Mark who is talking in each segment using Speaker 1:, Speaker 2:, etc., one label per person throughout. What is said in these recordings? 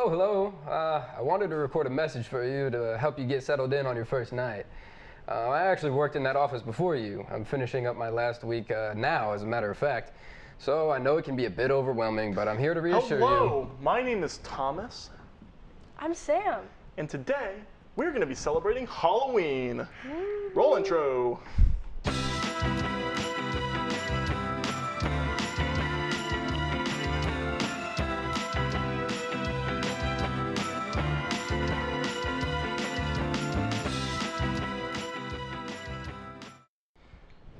Speaker 1: Hello. I wanted to record a message for you to help you get settled in on your first night. I actually worked in that office before you. I'm finishing up my last week now, as a matter of fact. So I know it can be a bit overwhelming, but I'm here to reassure you.
Speaker 2: Hello, my name is Thomas.
Speaker 3: I'm Sam.
Speaker 2: And today, we're going to be celebrating Halloween. Roll intro.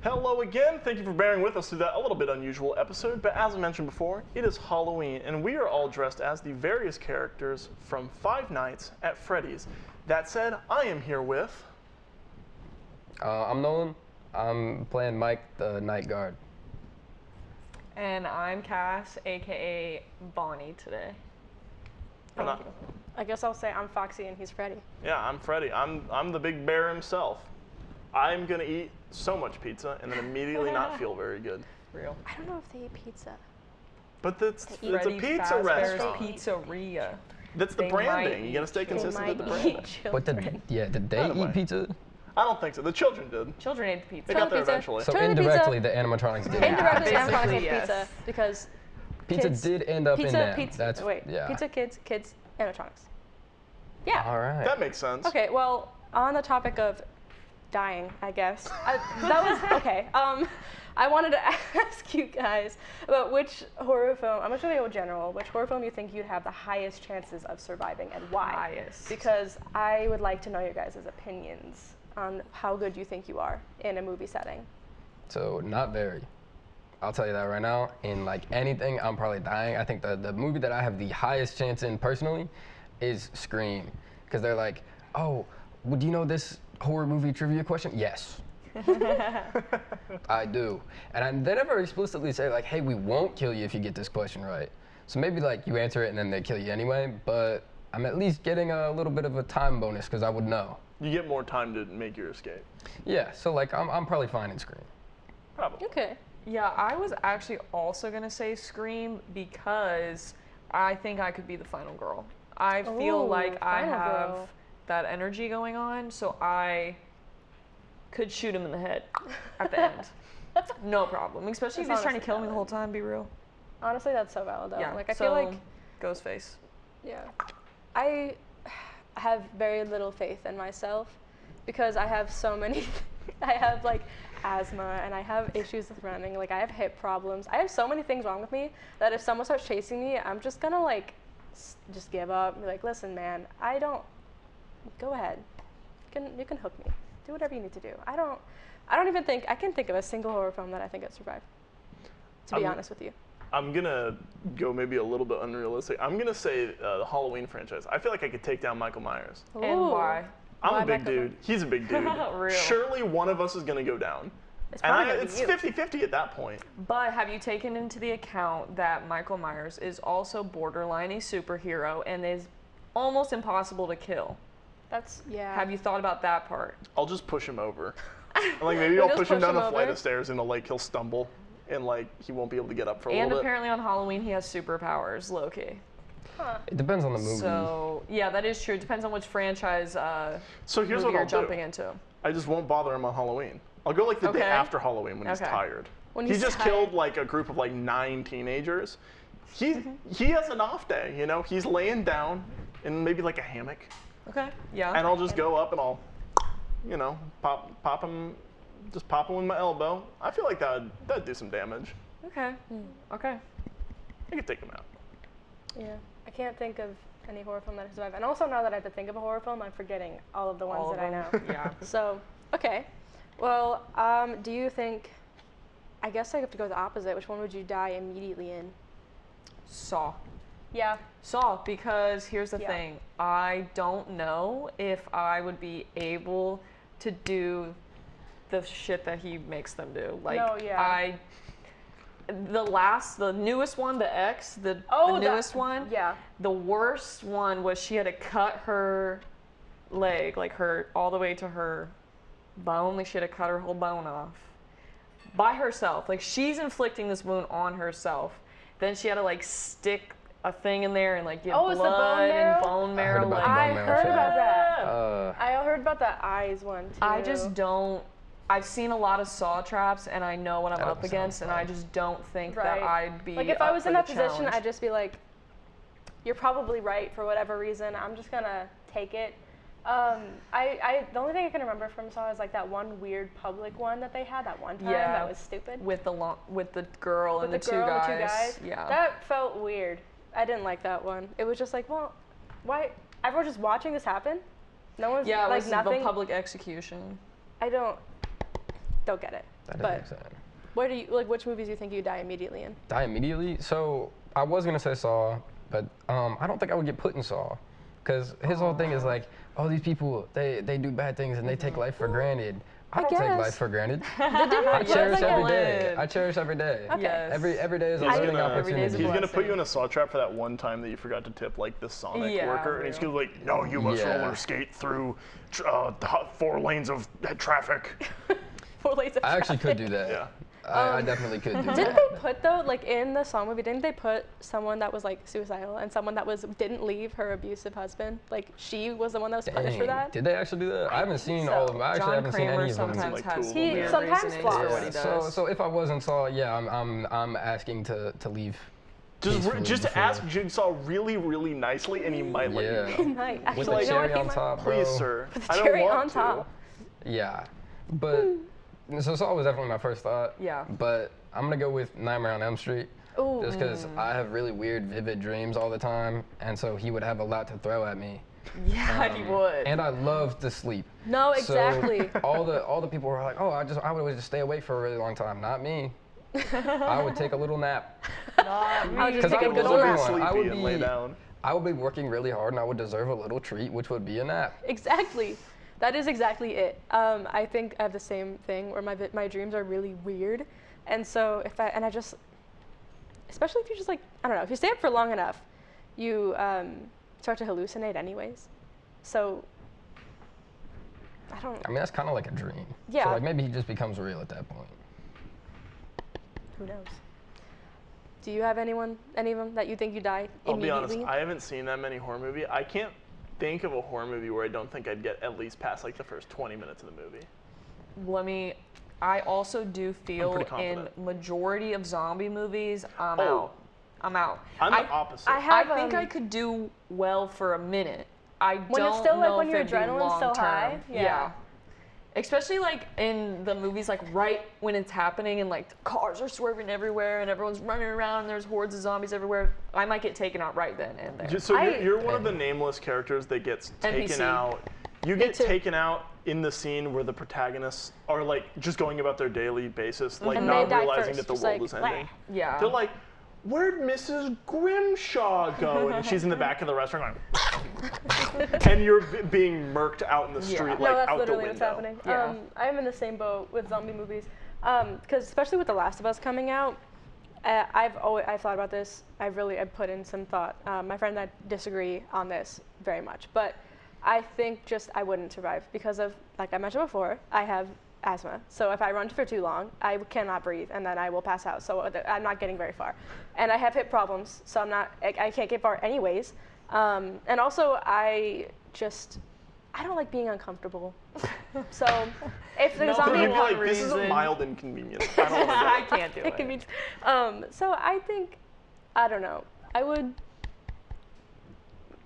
Speaker 2: Hello again, thank you for bearing with us through that a little bit unusual episode, but as I mentioned before, it is Halloween, and we are all dressed as the various characters from Five Nights at Freddy's. That said, I am here with...
Speaker 1: I'm Nolan. I'm playing Mike, the night guard.
Speaker 4: And I'm Cass, aka Bonnie today.
Speaker 3: I guess I'll say I'm Foxy and he's Freddy.
Speaker 2: Yeah, I'm Freddy. I'm the big bear himself. I'm gonna eat so much pizza and then immediately not feel very good.
Speaker 4: Real.
Speaker 3: I don't know if they eat pizza.
Speaker 2: But it's a
Speaker 4: Freddy
Speaker 2: pizza
Speaker 4: Fazbear's
Speaker 2: restaurant.
Speaker 4: Pizzeria.
Speaker 2: That's the
Speaker 4: They
Speaker 2: branding.
Speaker 4: might
Speaker 2: You gotta stay
Speaker 4: eat
Speaker 2: consistent with the
Speaker 3: Might
Speaker 2: branding.
Speaker 3: eat children.
Speaker 1: Did they
Speaker 2: By the way.
Speaker 1: eat pizza?
Speaker 2: I don't think so. The children did.
Speaker 4: Children ate the pizza.
Speaker 2: They got there
Speaker 3: Pizza.
Speaker 2: eventually.
Speaker 1: So
Speaker 3: Children ate
Speaker 1: indirectly,
Speaker 3: pizza.
Speaker 1: the animatronics did.
Speaker 3: Indirectly,
Speaker 4: Yeah,
Speaker 3: I'm Foxy
Speaker 4: basically,
Speaker 3: has
Speaker 4: yes.
Speaker 3: pizza because
Speaker 1: Pizza
Speaker 3: kids,
Speaker 1: did end up in them.
Speaker 3: Pizza,
Speaker 1: That's
Speaker 3: wait,
Speaker 1: yeah.
Speaker 3: pizza, kids, animatronics. Yeah.
Speaker 1: All right.
Speaker 2: That makes sense.
Speaker 3: Okay, well, on the topic of dying, I guess. That was, okay. I wanted to ask you guys about which horror film, I'm just going to go general, which horror film you think you'd have the highest chances of surviving and why?
Speaker 4: Highest.
Speaker 3: Because I would like to know your guys' opinions on how good you think you are in a movie setting.
Speaker 1: So not very. I'll tell you that right now. In like anything, I'm probably dying. I think the movie that I have the highest chance in personally is Scream, because they're like, oh, well, do you know this horror movie trivia question? Yes. I do. And they never explicitly say like, hey, we won't kill you if you get this question right. So maybe like you answer it and then they kill you anyway, but I'm at least getting a little bit of a time bonus because I would know.
Speaker 2: You get more time to make your escape.
Speaker 1: Yeah, so like I'm probably fine in Scream.
Speaker 2: Probably.
Speaker 3: Okay.
Speaker 4: Yeah, I was actually also going to say Scream because I think I could be the final girl. I feel
Speaker 3: Ooh,
Speaker 4: like I
Speaker 3: final
Speaker 4: have
Speaker 3: girl.
Speaker 4: that energy going on, so I could shoot him in the head at the end. No problem. Especially if
Speaker 3: That's
Speaker 4: he's trying to
Speaker 3: honestly
Speaker 4: kill me the
Speaker 3: valid.
Speaker 4: whole time, be real.
Speaker 3: Honestly, that's so valid though.
Speaker 4: Yeah,
Speaker 3: Like, I
Speaker 4: so,
Speaker 3: feel like,
Speaker 4: Ghostface.
Speaker 3: yeah. I have very little faith in myself because I have so many, I have like asthma and I have issues with running, like I have hip problems. I have so many things wrong with me that if someone starts chasing me, I'm just gonna like, just give up and be like, listen man, go ahead. You can hook me. Do whatever you need to do. I don't even think, I can think of a single horror film that I think would survive, to be honest with you.
Speaker 2: I'm gonna go maybe a little bit unrealistic. I'm gonna say the Halloween franchise. I feel like I could take down Michael Myers.
Speaker 4: And
Speaker 3: Ooh.
Speaker 4: why?
Speaker 2: I'm
Speaker 3: Why
Speaker 2: a big
Speaker 3: Michael
Speaker 2: dude. He's a big dude.
Speaker 4: Real.
Speaker 2: Surely one of us is gonna go down.
Speaker 3: It's
Speaker 2: And
Speaker 3: probably gonna be
Speaker 2: it's
Speaker 3: you.
Speaker 2: 50-50 at that point.
Speaker 4: But have you taken into the account that Michael Myers is also borderline a superhero and is almost impossible to kill?
Speaker 3: That's, yeah.
Speaker 4: Have you thought about that part?
Speaker 2: I'll just push him over. Like maybe
Speaker 3: We'll
Speaker 2: I'll
Speaker 3: just
Speaker 2: push him
Speaker 3: push
Speaker 2: down
Speaker 3: him
Speaker 2: a flight
Speaker 3: over.
Speaker 2: of stairs and like he'll stumble and like he won't be able to get up for a
Speaker 4: And
Speaker 2: little bit.
Speaker 4: apparently on Halloween he has superpowers, low-key.
Speaker 3: Huh.
Speaker 1: It depends on the movie.
Speaker 4: So, yeah, that is true. It depends on which franchise
Speaker 2: So here's
Speaker 4: movie
Speaker 2: what
Speaker 4: you're
Speaker 2: I'll
Speaker 4: jumping
Speaker 2: do.
Speaker 4: into.
Speaker 2: I just won't bother him on Halloween. I'll go like the day
Speaker 4: Okay.
Speaker 2: after Halloween when he's
Speaker 4: Okay.
Speaker 2: tired.
Speaker 3: When
Speaker 2: He
Speaker 3: he's
Speaker 2: just
Speaker 3: tired.
Speaker 2: killed like a group of like 9 teenagers. He has an off day, you know. He's laying down in maybe like a hammock,
Speaker 4: Okay, yeah.
Speaker 2: and I'll just go up and I'll, you know, pop him, just pop him with my elbow. I feel like that'd do some damage.
Speaker 4: Okay, okay.
Speaker 2: I could take him out.
Speaker 3: Yeah, I can't think of any horror film that has survived. And also now that I have to think of a horror film, I'm forgetting all of the ones
Speaker 4: All of
Speaker 3: that I know.
Speaker 4: them. Yeah.
Speaker 3: So, okay. Well, do you think, I guess I have to go the opposite. Which one would you die immediately in?
Speaker 4: Saw.
Speaker 3: Yeah.
Speaker 4: Saw, because here's the
Speaker 3: Yeah.
Speaker 4: thing. I don't know if I would be able to do the shit that he makes them do. Like,
Speaker 3: No, yeah.
Speaker 4: the newest one, the X, the newest one.
Speaker 3: Yeah.
Speaker 4: The worst one was she had to cut her leg, like all the way to her bone. Like she had to cut her whole bone off by herself. Like she's inflicting this wound on herself. Then she had to like stick a thing in there and like get
Speaker 3: Oh, it's the bone
Speaker 4: blood
Speaker 3: marrow?
Speaker 4: and bone marrow.
Speaker 1: about the
Speaker 3: I
Speaker 1: bone marrow
Speaker 3: heard
Speaker 1: shot.
Speaker 3: about that.
Speaker 1: Uh,
Speaker 3: I heard about the eyes one too.
Speaker 4: I just don't. I've seen a lot of saw traps, and I know what I'm
Speaker 1: That
Speaker 4: up
Speaker 1: doesn't sound
Speaker 4: against, and
Speaker 1: fun.
Speaker 4: I just don't think
Speaker 3: Right.
Speaker 4: that I'd be.
Speaker 3: Like if I
Speaker 4: up
Speaker 3: was
Speaker 4: for
Speaker 3: in
Speaker 4: the
Speaker 3: that position,
Speaker 4: challenge.
Speaker 3: I'd just be like, "You're probably right for whatever reason. I'm just gonna take it." The only thing I can remember from Saw is like that one weird public one that they had that one time
Speaker 4: Yeah.
Speaker 3: that was stupid.
Speaker 4: with the girl
Speaker 3: With
Speaker 4: and the,
Speaker 3: girl
Speaker 4: two
Speaker 3: and
Speaker 4: guys.
Speaker 3: the two guys.
Speaker 4: Yeah.
Speaker 3: That felt weird. I didn't like that one. It was just like, well, why? Everyone's just watching this happen. No one's
Speaker 4: yeah, it
Speaker 3: like
Speaker 4: was
Speaker 3: nothing.
Speaker 4: the public execution.
Speaker 3: I don't get it.
Speaker 1: that
Speaker 3: But-
Speaker 1: makes sense.
Speaker 3: Where do you like? Which movies do you think you die immediately in?
Speaker 1: Die immediately? So I was gonna say Saw, but I don't think I would get put in Saw. Because his whole thing is like, oh, these people, they do bad things and they take life for granted. I don't take
Speaker 3: guess.
Speaker 1: life for granted.
Speaker 3: I
Speaker 1: I cherish
Speaker 3: like
Speaker 1: every
Speaker 3: a-
Speaker 1: day. I cherish every day.
Speaker 3: Okay.
Speaker 4: Yes.
Speaker 1: Every day is a
Speaker 2: He's
Speaker 1: learning
Speaker 2: gonna-
Speaker 4: every day's a
Speaker 1: opportunity.
Speaker 2: He's gonna
Speaker 4: blessing.
Speaker 2: put you in a saw trap for that one time that you forgot to tip like the Sonic
Speaker 4: Yeah,
Speaker 2: worker, and he's
Speaker 4: real.
Speaker 2: gonna be like, no, you must
Speaker 1: Yeah.
Speaker 2: roller skate through the 4 lanes of traffic.
Speaker 3: 4 lanes of
Speaker 1: I actually could
Speaker 3: traffic.
Speaker 1: do that.
Speaker 2: Yeah.
Speaker 1: I definitely could do
Speaker 3: Didn't
Speaker 1: that.
Speaker 3: they put though, like in the Saw movie, didn't they put someone that was like suicidal and someone that didn't leave her abusive husband? Like she was the one that was punished for
Speaker 1: Dang,
Speaker 3: that.
Speaker 1: Did they actually do that? I haven't seen
Speaker 3: so.
Speaker 1: all of them. I actually
Speaker 4: John
Speaker 1: haven't seen
Speaker 4: Kramer
Speaker 1: any of them.
Speaker 4: sometimes
Speaker 2: Like
Speaker 4: has
Speaker 2: cool. He
Speaker 4: weird
Speaker 3: sometimes
Speaker 4: reasonings
Speaker 3: flops.
Speaker 4: for what he does.
Speaker 1: So if I wasn't Saw, yeah, I'm asking to leave. peacefully
Speaker 2: Just
Speaker 1: before-
Speaker 2: ask Jigsaw really, really nicely, and he might let
Speaker 1: Yeah.
Speaker 2: you know.
Speaker 3: Night.
Speaker 1: With
Speaker 3: Actually,
Speaker 1: the
Speaker 3: you know what?
Speaker 1: cherry
Speaker 3: He
Speaker 1: on
Speaker 3: might-
Speaker 1: top, bro.
Speaker 2: Please, sir.
Speaker 3: With the
Speaker 2: I don't
Speaker 3: cherry
Speaker 2: want
Speaker 3: on
Speaker 2: to.
Speaker 3: top.
Speaker 1: Yeah, but so Saw was definitely my first thought.
Speaker 4: Yeah.
Speaker 1: But I'm gonna go with Nightmare on Elm Street.
Speaker 3: Ooh.
Speaker 1: Just because I have really weird, vivid dreams all the time, and so he would have a lot to throw at me.
Speaker 4: Yeah, he would.
Speaker 1: And I love to sleep.
Speaker 3: No, exactly.
Speaker 1: So all the people were like, oh, I would always just stay awake for a really long time. Not me. I would take a little nap.
Speaker 3: I would just
Speaker 1: Because
Speaker 3: take
Speaker 1: I
Speaker 3: a
Speaker 1: would
Speaker 3: good
Speaker 1: deserve
Speaker 3: old nap.
Speaker 1: one. I
Speaker 2: Sleepy
Speaker 1: would
Speaker 2: and lay
Speaker 1: be
Speaker 2: down.
Speaker 1: I would be working really hard, and I would deserve a little treat, which would be a nap.
Speaker 3: Exactly. That is exactly it. I think I have the same thing where my dreams are really weird, and so I just, especially if you just like, I don't know, if you stay up for long enough, you start to hallucinate anyways. So I don't.
Speaker 1: I mean, that's kind of like a dream.
Speaker 3: Yeah.
Speaker 1: So like maybe he just becomes real at that point.
Speaker 3: Who knows? Do you have any of them that you think you die
Speaker 2: I'll be
Speaker 3: immediately?
Speaker 2: honest, I haven't seen that many horror movies. I can't think of a horror movie where I don't think I'd get at least past like the first 20 minutes of the movie.
Speaker 4: I also do feel
Speaker 2: pretty
Speaker 4: in
Speaker 2: confident.
Speaker 4: majority of zombie movies, I'm
Speaker 2: Oh.
Speaker 4: out. I'm out.
Speaker 2: I'm the opposite.
Speaker 3: I
Speaker 4: I think I could do well for a minute. I
Speaker 3: When it's
Speaker 4: don't
Speaker 3: still, like,
Speaker 4: know
Speaker 3: when
Speaker 4: if
Speaker 3: your
Speaker 4: it'd be
Speaker 3: adrenaline's still
Speaker 4: long-term.
Speaker 3: high? Yeah.
Speaker 4: Especially like in the movies, like right when it's happening and like the cars are swerving everywhere and everyone's running around and there's hordes of zombies everywhere. I might get taken out right then and there.
Speaker 2: Just so
Speaker 3: I-
Speaker 2: you're one of the nameless characters that gets taken
Speaker 4: NPC.
Speaker 2: out. You get
Speaker 3: too.
Speaker 2: taken out in the scene where the protagonists are like just going about their daily basis, like
Speaker 3: And
Speaker 2: not
Speaker 3: they die
Speaker 2: realizing
Speaker 3: first,
Speaker 2: that the
Speaker 3: just
Speaker 2: world
Speaker 3: like,
Speaker 2: is ending.
Speaker 4: Yeah.
Speaker 2: They're like, where'd Mrs. Grimshaw go? And she's in the back of the restaurant going, and you're being murked out in the street, like
Speaker 3: No, that's
Speaker 2: out the
Speaker 3: literally
Speaker 2: window.
Speaker 3: what's happening.
Speaker 4: Yeah.
Speaker 3: I'm in the same boat with zombie movies, because especially with The Last of Us coming out, I've thought about this. I've put in some thought. My friend and I disagree on this very much, but I think just I wouldn't survive because of, like I mentioned before, I have asthma. So if I run for too long, I cannot breathe, and then I will pass out. So I'm not getting very far, and I have hip problems, so I can't get far anyways. And also I don't like being uncomfortable. So if the
Speaker 2: No,
Speaker 3: zombie
Speaker 2: you'd be like,
Speaker 4: one
Speaker 2: this is a
Speaker 4: reason.
Speaker 2: mild inconvenience. I don't wanna
Speaker 4: I
Speaker 2: go.
Speaker 4: can't do
Speaker 3: it can
Speaker 4: it.
Speaker 3: be. So I think, I don't know. I would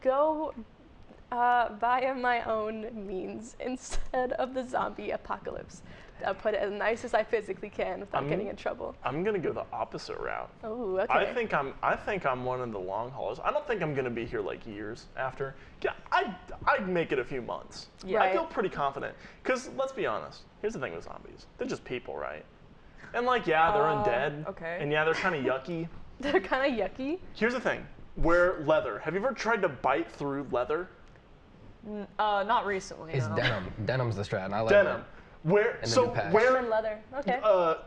Speaker 3: go via my own means instead of the zombie apocalypse. I'll put it as nice as I physically can without getting in trouble.
Speaker 2: I'm gonna go the opposite route.
Speaker 3: Oh, okay.
Speaker 2: I think I'm one of the long haulers. I don't think I'm gonna be here like years after. Yeah, I'd make it a few months.
Speaker 4: Yeah.
Speaker 2: I feel pretty confident. Cause let's be honest. Here's the thing with zombies. They're just people, right? And like, yeah, they're undead.
Speaker 4: okay.
Speaker 2: And yeah, they're kind of yucky.
Speaker 3: They're kind of yucky.
Speaker 2: Here's the thing. Wear leather. Have you ever tried to bite through leather?
Speaker 4: Not recently.
Speaker 1: It's
Speaker 4: no.
Speaker 1: denim. Denim's the strat, and I like
Speaker 2: Denim.
Speaker 1: And the
Speaker 2: So
Speaker 1: new patch.
Speaker 2: wear
Speaker 3: And leather. Okay.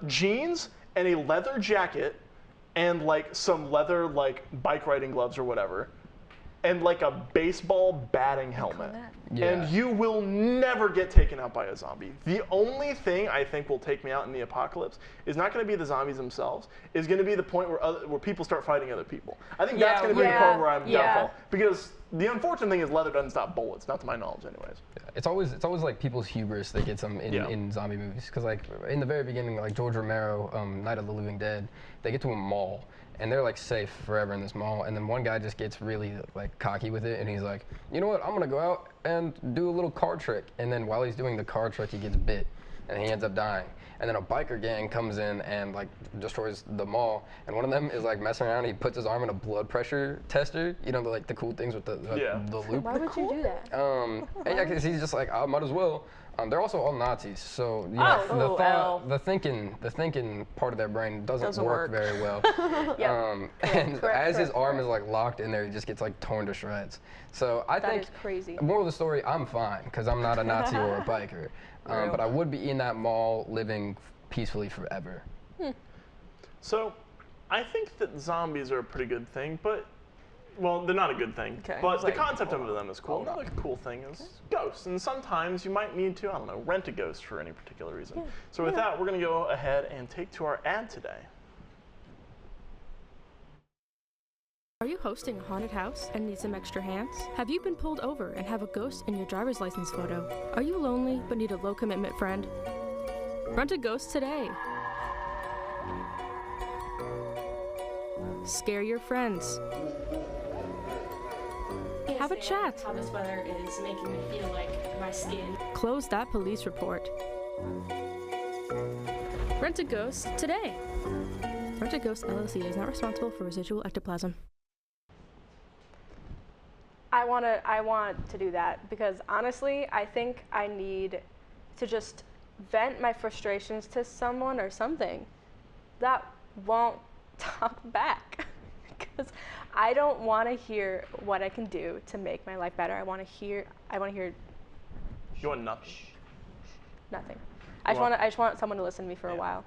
Speaker 2: jeans and a leather jacket and like some leather like bike riding gloves or whatever. and like a baseball batting helmet.
Speaker 1: Yeah.
Speaker 2: And you will never get taken out by a zombie. The only thing I think will take me out in the apocalypse is not going to be the zombies themselves. Is going to be the point where people start fighting other people. I think that's going to be the part where I'm downfall. Because the unfortunate thing is leather doesn't stop bullets, not to my knowledge, anyways.
Speaker 1: Yeah. It's always like people's hubris that gets them in zombie movies. Because like in the very beginning, like George Romero, Night of the Living Dead, they get to a mall. And they're like safe forever in this mall, and then one guy just gets really like cocky with it, and he's like, you know what, I'm gonna go out and do a little card trick. And then while he's doing the card trick, he gets bit, and he ends up dying. And then a biker gang comes in and like destroys the mall, and one of them is like messing around. He puts his arm in a blood pressure tester, you know, the cool things with the loop.
Speaker 3: Why would you do that?
Speaker 1: And yeah, 'cause he's just like, I might as well. They're also all Nazis, so you know, the thinking part of their brain doesn't work very well. And as his arm is like locked in there, he just gets like torn to shreds. So I think
Speaker 3: that is crazy.
Speaker 1: Moral of the story: I'm fine because I'm not a Nazi or a biker, but I would be in that mall living peacefully forever.
Speaker 2: So, I think that zombies are a pretty good thing, but. Well, they're not a good thing, but the concept of them is cool. Another cool thing is ghosts, and sometimes you might need to, I don't know, rent a ghost for any particular reason. So with that, we're going to go ahead and take to our ad today.
Speaker 5: Are you hosting a haunted house and need some extra hands? Have you been pulled over and have a ghost in your driver's license photo? Are you lonely but need a low-commitment friend? Rent a ghost today. Scare your friends. Have a chat.
Speaker 6: How this weather is making me feel like my skin.
Speaker 5: Close that police report. Rent a ghost today. Rent a Ghost LLC is not responsible for residual ectoplasm.
Speaker 3: I want to do that because honestly, I think I need to just vent my frustrations to someone or something that won't talk back. Because I don't want to hear what I can do to make my life better. I want to hear.
Speaker 2: You want nothing?
Speaker 3: Nothing. I just want someone to listen to me for a while.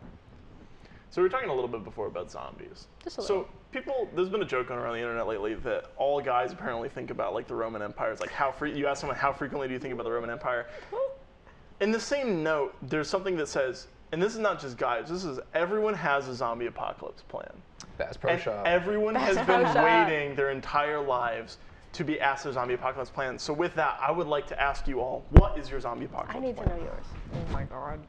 Speaker 2: So we were talking a little bit before about zombies.
Speaker 3: Just a little.
Speaker 2: So there's been a joke going around the internet lately that all guys apparently think about like the Roman Empire. It's like you ask someone how frequently do you think about the Roman Empire? In the same note, there's something that says, and this is not just guys, this is everyone has a zombie apocalypse plan.
Speaker 1: Bass Pro Shop.
Speaker 2: Everyone has been waiting their entire lives to be asked their zombie apocalypse plan. So with that, I would like to ask you all, what is your zombie apocalypse plan?
Speaker 3: I need to know yours.
Speaker 4: Oh my god.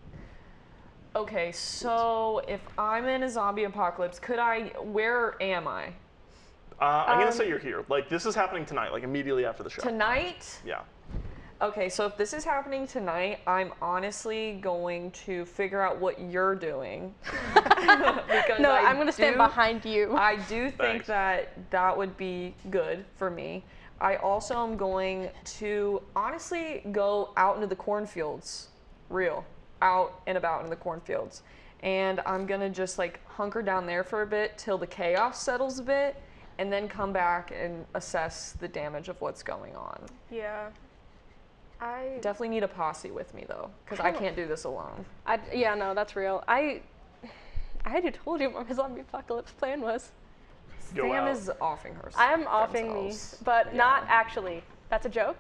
Speaker 4: Okay, so if I'm in a zombie apocalypse, where am I?
Speaker 2: I'm going to say you're here. Like, this is happening tonight, like immediately after the show.
Speaker 4: Tonight?
Speaker 2: Yeah.
Speaker 4: Okay, so if this is happening tonight, I'm honestly going to figure out what you're doing.
Speaker 3: No, I'm going to stand behind you.
Speaker 4: I do think that would be good for me. I also am going to honestly go out into the cornfields, out and about in the cornfields. And I'm going to just like hunker down there for a bit till the chaos settles a bit, and then come back and assess the damage of what's going on.
Speaker 3: Yeah. I
Speaker 4: definitely need a posse with me though, because I can't do this alone.
Speaker 3: Yeah, no, that's real. I already told you what my zombie apocalypse plan was.
Speaker 4: Sam is offing herself.
Speaker 3: I am offing me, but not actually. That's a joke.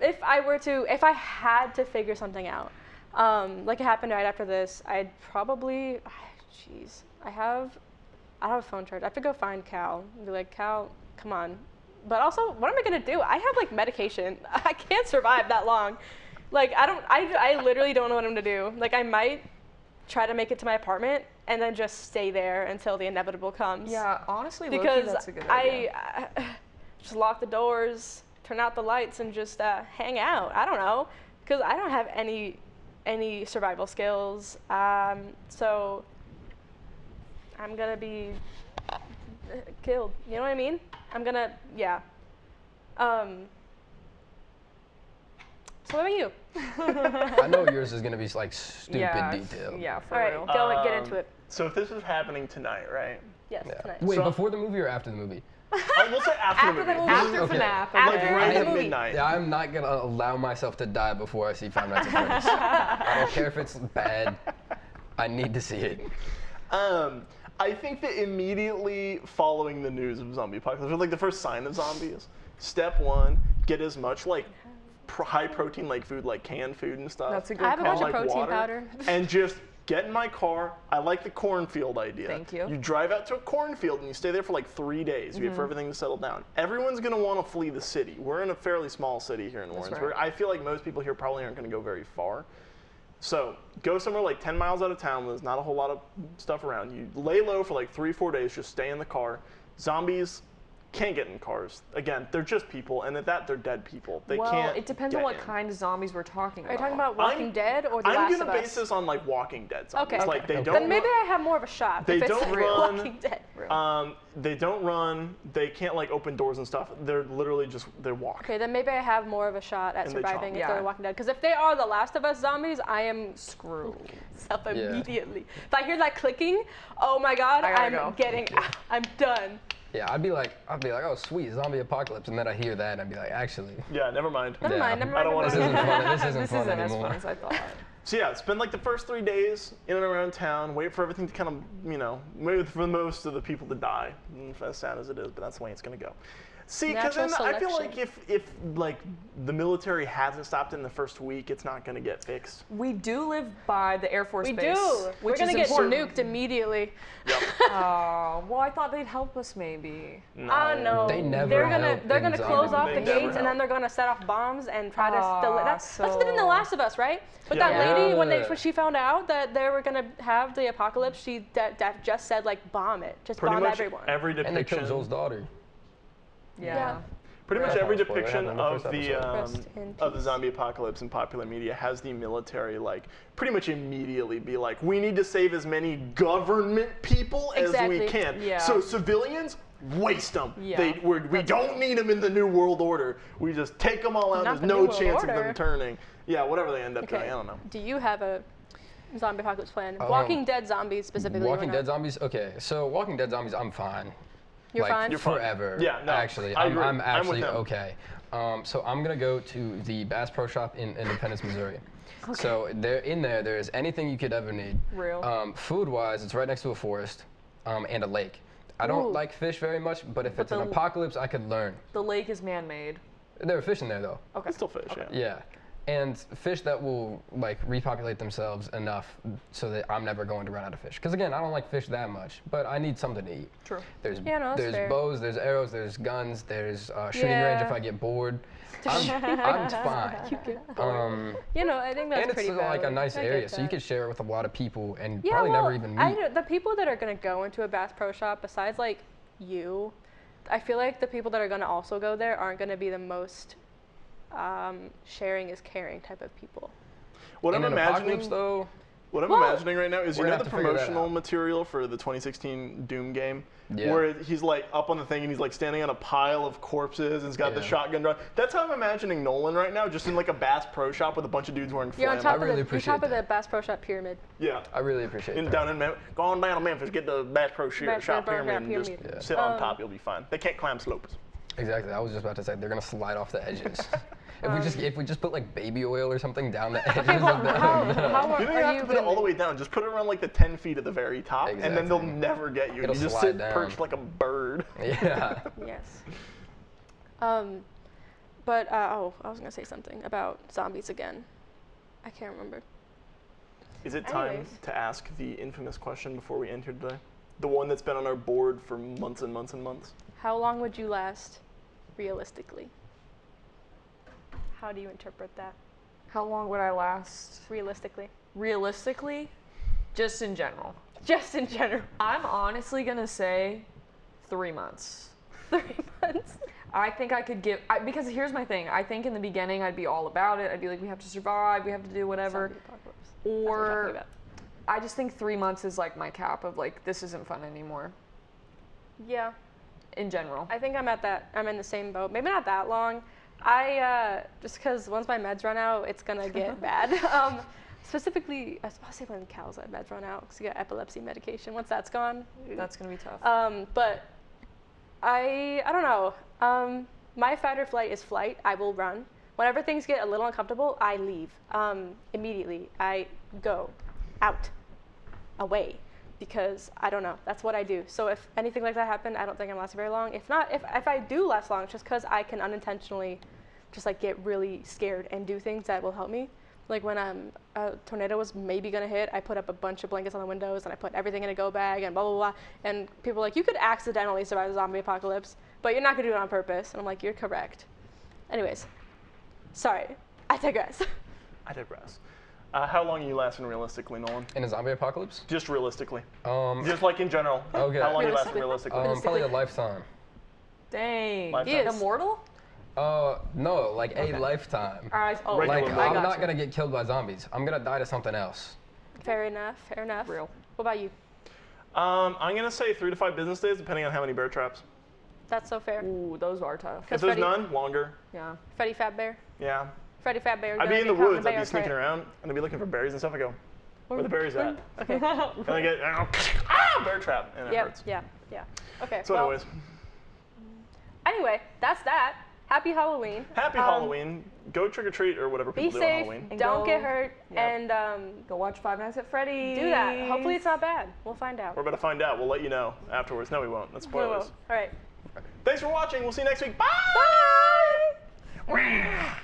Speaker 3: If I had to figure something out, like it happened right after this, I'd probably, I don't have a phone charge. I have to go find Cal and be like, Cal, come on. But also, what am I gonna do? I have like medication. I can't survive that long. Like I literally don't know what I'm gonna do. Like I might try to make it to my apartment and then just stay there until the inevitable comes.
Speaker 4: Yeah, honestly,
Speaker 3: because
Speaker 4: that's a good idea.
Speaker 3: I just lock the doors, turn out the lights, and just hang out. I don't know, because I don't have any survival skills. So I'm gonna be killed. You know what I mean? I'm gonna, yeah. So what about you?
Speaker 1: I know yours is gonna be like stupid detail.
Speaker 4: Yeah, for
Speaker 3: All right,
Speaker 4: real.
Speaker 3: go and get into it.
Speaker 2: So if this is happening tonight, right?
Speaker 3: Yes, tonight.
Speaker 1: Wait, before the movie or after the movie?
Speaker 2: We'll say after the movie.
Speaker 4: After
Speaker 1: Okay.
Speaker 4: FNAF.
Speaker 2: Like
Speaker 4: Okay.
Speaker 2: right
Speaker 3: the
Speaker 2: at
Speaker 3: movie.
Speaker 2: midnight.
Speaker 1: Yeah, I'm not gonna allow myself to die before I see Five Nights at Freddy's. I don't care if it's bad. I need to see it.
Speaker 2: I think that immediately following the news of zombie apocalypse, or like the first sign of zombies, step one, get as much like high protein like food, like canned food and stuff.
Speaker 4: That's a good
Speaker 3: I have a
Speaker 4: call.
Speaker 3: bunch of
Speaker 2: like
Speaker 3: protein
Speaker 2: water,
Speaker 3: powder.
Speaker 2: and just get in my car. I like the cornfield idea.
Speaker 4: Thank you.
Speaker 2: You drive out to a cornfield and you stay there for like 3 days. You wait for everything to settle down. Everyone's gonna want to flee the city. We're in a fairly small city here in Warrensburg.
Speaker 4: right.
Speaker 2: I feel like most people here probably aren't gonna go very far. So go somewhere like 10 miles out of town where there's not a whole lot of stuff around. You lay low for like 3-4 days, just stay in the car. Zombies can't get in cars. Again, they're just people, and at that, they're dead people. They
Speaker 4: Well,
Speaker 2: can't
Speaker 4: it depends on
Speaker 2: get
Speaker 4: what
Speaker 2: in.
Speaker 4: kind of zombies we're talking about.
Speaker 3: Are you talking about Walking Dead or The Last
Speaker 2: I'm
Speaker 3: of
Speaker 2: gonna
Speaker 3: Us?
Speaker 2: base this on like Walking Dead zombies.
Speaker 3: Okay.
Speaker 2: Like they
Speaker 1: Okay.
Speaker 2: don't.
Speaker 3: Then maybe
Speaker 2: run,
Speaker 3: I have more of a shot.
Speaker 2: They
Speaker 3: if it's
Speaker 2: don't
Speaker 3: like
Speaker 2: run.
Speaker 3: Walking Dead.
Speaker 2: They don't run. They can't like open doors and stuff. They're literally just they walk.
Speaker 3: Okay, then maybe I have more of a shot at
Speaker 2: And they
Speaker 3: surviving
Speaker 2: chomp.
Speaker 3: if they're
Speaker 4: Yeah.
Speaker 3: Walking Dead. Because if they are The Last of Us zombies, I am
Speaker 4: Screw.
Speaker 3: self
Speaker 1: Yeah.
Speaker 3: immediately. If I hear that clicking, oh my god,
Speaker 4: I gotta
Speaker 3: I'm
Speaker 4: go.
Speaker 3: getting, I'm done.
Speaker 1: Yeah, I'd be like, oh sweet, zombie apocalypse, and then I hear that and I'd be like, actually,
Speaker 2: Yeah, never mind.
Speaker 3: Never
Speaker 1: Yeah.
Speaker 3: mind, never
Speaker 2: I
Speaker 3: mind.
Speaker 2: don't wanna
Speaker 1: this isn't fun. This isn't
Speaker 4: This
Speaker 1: fun
Speaker 4: isn't as
Speaker 1: anymore.
Speaker 4: fun as I thought.
Speaker 2: So yeah, spend like the first 3 days in and around town. Wait for everything to kind of, wait for most of the people to die. As sad as it is, but that's the way it's gonna go. See, because then
Speaker 3: Natural
Speaker 2: I feel like
Speaker 3: selection.
Speaker 2: if like the military hasn't stopped in the first week, it's not gonna get fixed.
Speaker 4: We do live by the Air Force
Speaker 3: We
Speaker 4: Base.
Speaker 3: do. We're
Speaker 4: which
Speaker 3: gonna
Speaker 4: is
Speaker 3: get
Speaker 4: important.
Speaker 3: nuked immediately.
Speaker 2: Yep.
Speaker 4: Well, I thought they'd help us maybe.
Speaker 3: No.
Speaker 1: They never
Speaker 3: They're gonna
Speaker 1: help
Speaker 3: they're
Speaker 1: in
Speaker 3: gonna
Speaker 1: zombie
Speaker 3: close off
Speaker 2: movies.
Speaker 3: the
Speaker 2: They
Speaker 3: gates
Speaker 2: never
Speaker 3: and then
Speaker 2: help.
Speaker 3: they're gonna set off bombs and try to still. That's what they did in The
Speaker 4: so-
Speaker 3: Last of Us, right? But
Speaker 2: Yeah.
Speaker 3: that lady when
Speaker 1: Yeah.
Speaker 3: when she found out that they were gonna have the apocalypse, she just said like bomb it, just
Speaker 2: Pretty
Speaker 3: bomb
Speaker 2: much
Speaker 3: everyone.
Speaker 2: every
Speaker 1: And they killed
Speaker 2: depiction.
Speaker 1: Joel's daughter.
Speaker 4: Yeah.
Speaker 2: Pretty much
Speaker 1: That's
Speaker 2: every
Speaker 1: not a spoiler, it
Speaker 2: depiction
Speaker 1: happened in the
Speaker 2: of
Speaker 1: first
Speaker 2: the
Speaker 1: episode.
Speaker 3: Rest in
Speaker 2: of the
Speaker 3: peace.
Speaker 2: zombie apocalypse in popular media has the military like pretty much immediately be like, we need to save as many government people as we
Speaker 3: Exactly.
Speaker 2: can.
Speaker 4: Yeah.
Speaker 2: So civilians, waste them.
Speaker 4: Yeah,
Speaker 2: We don't need them in the new world order. We just take them all out.
Speaker 3: Not
Speaker 2: There's
Speaker 3: the
Speaker 2: no
Speaker 3: New World
Speaker 2: chance of
Speaker 3: Order.
Speaker 2: them turning. Yeah, whatever they end up doing, I don't know.
Speaker 3: Do you have a zombie apocalypse plan? Walking Dead zombies specifically.
Speaker 1: Walking
Speaker 3: or
Speaker 1: Dead
Speaker 3: not?
Speaker 1: zombies. Okay, so Walking Dead zombies, I'm fine.
Speaker 3: You're
Speaker 1: like,
Speaker 3: fine?
Speaker 2: You're fine.
Speaker 1: forever.
Speaker 2: Yeah, no,
Speaker 1: actually,
Speaker 2: I
Speaker 1: I'm
Speaker 2: agree. I'm
Speaker 1: actually
Speaker 2: with them.
Speaker 1: okay. So I'm gonna go to the Bass Pro Shop in Independence, Missouri. So there's anything you could ever need.
Speaker 4: Real.
Speaker 1: Food-wise, it's right next to a forest and a lake. I don't
Speaker 3: Ooh.
Speaker 1: like fish very much, but if it's an
Speaker 4: the-
Speaker 1: apocalypse, I could learn.
Speaker 4: The lake is man-made.
Speaker 1: There are fish in there though.
Speaker 4: Okay.
Speaker 2: It's still fish, yeah.
Speaker 1: Yeah. And fish that will like repopulate themselves enough so that I'm never going to run out of fish. Because again, I don't like fish that much, but I need something to eat.
Speaker 4: True.
Speaker 1: There's
Speaker 3: Yeah, no, that's
Speaker 1: there's
Speaker 3: fair.
Speaker 1: bows, there's arrows, there's guns, there's shooting range if
Speaker 3: Yeah.
Speaker 1: I get bored. I'm fine.
Speaker 3: I think that's
Speaker 1: And it's
Speaker 3: pretty
Speaker 1: like a
Speaker 3: valid.
Speaker 1: nice
Speaker 3: I get
Speaker 1: area, so you
Speaker 3: that.
Speaker 1: could share it with a lot of people and
Speaker 3: Yeah,
Speaker 1: probably
Speaker 3: well,
Speaker 1: never even
Speaker 3: I
Speaker 1: meet.
Speaker 3: know, the people that are gonna go into a Bass Pro Shop, besides like you, I feel like the people that are gonna also go there aren't gonna be the most sharing is caring type of people.
Speaker 2: What
Speaker 1: In
Speaker 2: I'm
Speaker 1: an
Speaker 2: imagining
Speaker 1: apocalypse though,
Speaker 2: What I'm
Speaker 3: Well,
Speaker 2: imagining right now is,
Speaker 1: we're
Speaker 2: you know
Speaker 1: gonna
Speaker 2: the
Speaker 1: have to figure that
Speaker 2: promotional
Speaker 1: out.
Speaker 2: material for the 2016 Doom game?
Speaker 1: Yeah.
Speaker 2: Where he's like up on the thing and he's like standing on a pile of corpses and he's got the
Speaker 1: Yeah.
Speaker 2: shotgun drawn. That's how I'm imagining Nolan right now, just in like a Bass Pro Shop with a bunch of dudes wearing
Speaker 3: You're on
Speaker 2: flannel.
Speaker 3: top,
Speaker 1: I really
Speaker 3: of, the, you're
Speaker 1: appreciate
Speaker 3: top of the
Speaker 1: that.
Speaker 3: Bass Pro Shop pyramid.
Speaker 2: Yeah.
Speaker 1: I really appreciate that.
Speaker 2: Down in go on down to Memphis, get the Bass Pro
Speaker 3: Bass
Speaker 2: Shop
Speaker 3: Pro
Speaker 2: pyramid and just
Speaker 3: pyramid.
Speaker 1: Yeah.
Speaker 2: sit on top, you'll be fine. They can't climb slopes.
Speaker 1: Exactly. I was just about to say they're gonna slide off the edges. if we just put like baby oil or something down the edges
Speaker 3: Okay, well,
Speaker 1: of the.
Speaker 3: how
Speaker 2: You don't
Speaker 3: are
Speaker 2: even have
Speaker 3: you
Speaker 2: to put it all the
Speaker 3: gonna-
Speaker 2: way down. Just put it around like the 10 feet at the very top, and then they'll
Speaker 1: Exactly.
Speaker 2: never get you.
Speaker 1: It'll
Speaker 2: You just
Speaker 1: slide
Speaker 2: sit
Speaker 1: down.
Speaker 2: perched like a bird.
Speaker 1: Yeah.
Speaker 3: Yes. But I was gonna say something about zombies again. I can't remember.
Speaker 2: Is it time
Speaker 3: Anyways.
Speaker 2: to ask the infamous question before we end here today? The one that's been on our board for months and months and months.
Speaker 3: How long would you last, realistically? How do you interpret that?
Speaker 4: How long would I last?
Speaker 3: Realistically,
Speaker 4: Realistically, just in general.
Speaker 3: just in general,
Speaker 4: I'm honestly gonna say 3 months.
Speaker 3: 3 months.
Speaker 4: I think I could because here's my thing. I think in the beginning I'd be all about it. I'd be like, we have to survive, we have to do whatever.
Speaker 3: Zombie apocalypse. That's what we're
Speaker 4: Or
Speaker 3: talking about.
Speaker 4: I just think 3 months is like my cap of like, this isn't fun anymore
Speaker 3: Yeah,
Speaker 4: in general.
Speaker 3: I think I'm in the same boat. Maybe not that long. Just because once my meds run out, it's gonna get bad. Specifically, I was about to say when Cal's meds run out, because you got epilepsy medication. Once that's gone,
Speaker 4: That's gonna be tough.
Speaker 3: but I don't know. My fight or flight is flight. I will run. Whenever things get a little uncomfortable, I leave immediately. I go out, away. because I don't know. That's what I do. So if anything like that happened, I don't think I'm lasting very long. If not, if I do last long, it's just because I can unintentionally just like get really scared and do things that will help me. Like when a tornado was maybe gonna hit, I put up a bunch of blankets on the windows and I put everything in a go bag and blah, blah, blah. And people are like, you could accidentally survive a zombie apocalypse, but you're not gonna do it on purpose. And I'm like, you're correct. Anyways, sorry, I digress.
Speaker 2: I digress. How long are you lasting realistically, Nolan?
Speaker 1: In a zombie apocalypse?
Speaker 2: Just realistically.
Speaker 1: Just
Speaker 2: like in general.
Speaker 1: Okay.
Speaker 2: How long are you lasting realistically?
Speaker 1: Probably a lifetime.
Speaker 4: Dang.
Speaker 2: Lifetime.
Speaker 3: He is.
Speaker 4: Immortal?
Speaker 1: No, like a lifetime.
Speaker 4: Oh,
Speaker 2: Regular
Speaker 1: Like,
Speaker 2: life.
Speaker 1: I'm
Speaker 3: got
Speaker 1: not
Speaker 3: you.
Speaker 1: gonna get killed by zombies. I'm gonna die to something else.
Speaker 3: Fair enough, fair enough.
Speaker 4: Real.
Speaker 3: What about you?
Speaker 2: I'm gonna say 3 to 5 business days, depending on how many bear traps.
Speaker 3: That's so fair.
Speaker 4: Ooh, those are tough.
Speaker 2: If
Speaker 3: Because
Speaker 2: there's
Speaker 3: Freddy-
Speaker 2: none, longer.
Speaker 4: Yeah.
Speaker 3: Freddy Fat Bear.
Speaker 2: Yeah.
Speaker 3: Freddy Fat Bear.
Speaker 2: I'd be
Speaker 3: gonna
Speaker 2: in the
Speaker 3: get caught
Speaker 2: woods. I'd
Speaker 3: bear
Speaker 2: be sneaking
Speaker 3: trap.
Speaker 2: around, and I'd be looking for berries and stuff. I go, where the berries at?
Speaker 3: Okay.
Speaker 2: And I get, bear trap, and it hurts.
Speaker 3: Yeah. Okay.
Speaker 2: So
Speaker 3: well,
Speaker 2: anyways,
Speaker 3: anyway, that's that. Happy Halloween.
Speaker 2: happy Halloween. Go trick or treat or whatever
Speaker 3: Be
Speaker 2: people do on
Speaker 3: safe.
Speaker 2: Halloween.
Speaker 4: And
Speaker 3: Don't
Speaker 4: go-
Speaker 3: get hurt.
Speaker 4: Yep.
Speaker 3: And
Speaker 4: Go watch Five Nights at Freddy's.
Speaker 3: do that. Hopefully it's not bad. We'll find out.
Speaker 2: We're about to find out. We'll let you know afterwards. No, we won't. That's
Speaker 3: We will.
Speaker 2: spoilers.
Speaker 3: All right.
Speaker 2: Thanks for watching. We'll see you next week. Bye!
Speaker 3: Bye.